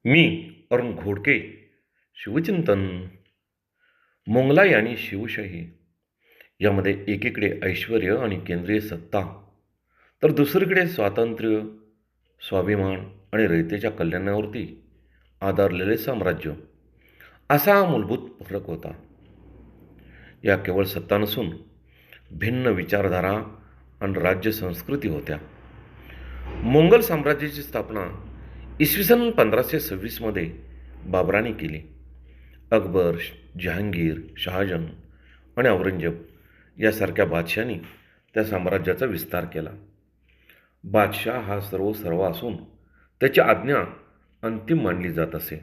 मी अरुण घोडके. शिवचिंतन. मोंगलाई आणि शिवशाही यामध्ये एकीकडे ऐश्वर आणि केंद्रीय सत्ता, तर दुसरीकडे स्वातंत्र्य, स्वाभिमान आणि रयतेच्या कल्याणावरती आधारलेले साम्राज्य, असा हा मूलभूत फरक होता. या केवळ सत्ता नसून भिन्न विचारधारा आणि राज्य संस्कृती होत्या. मोंगल साम्राज्याची स्थापना इसवी सन 1526मध्ये बाबराने केली. अकबर, जहांगीर, शहाजहान आणि औरंगजेब यासारख्या बादशहांनी त्या साम्राज्याचा विस्तार केला. बादशाह हा सर्व असून त्याची आज्ञा अंतिम मानली जात असे.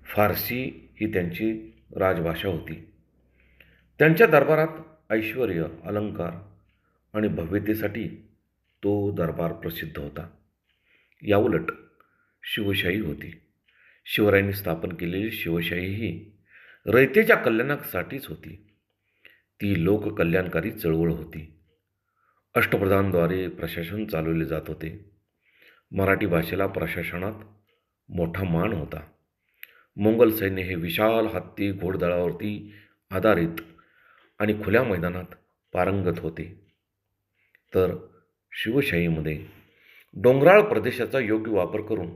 फारसी ही त्यांची राजभाषा होती. त्यांच्या दरबारात ऐश्वर, अलंकार आणि भव्यतेसाठी तो दरबार प्रसिद्ध होता. याउलट शिवशाही होती. शिवरायांनी स्थापन केलेली शिवशाही ही रयतेच्या कल्याणासाठीच होती. ती लोककल्याणकारी चळवळ होती. अष्टप्रधानद्वारे प्रशासन चालवले जात होते. मराठी भाषेला प्रशासनात मोठा मान होता. मोंगल सैन्य हे विशाल हत्ती घोडदळावरती आधारित आणि खुल्या मैदानात पारंगत होते. तर शिवशाहीमध्ये डोंगराळ प्रदेशाचा योग्य वापर करून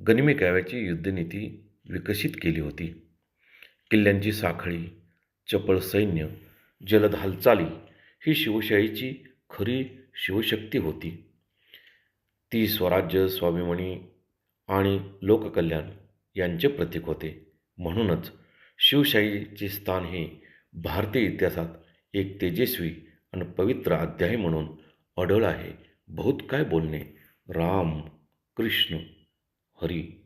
गनिमी काव्याची युद्धनीती विकसित केली होती. किल्ल्यांची साखळी, चपळ सैन्य, जलद हालचाली ही शिवशाहीची खरी शिवशक्ती होती. ती स्वराज्य, स्वाभिमानी आणि लोककल्याण यांचे प्रतीक होते. म्हणूनच शिवशाहीचे स्थान हे भारतीय इतिहासात एक तेजस्वी आणि पवित्र अध्याय म्हणून अढळ आहे. बहुत काय बोलणे. राम, कृष्ण, हरी.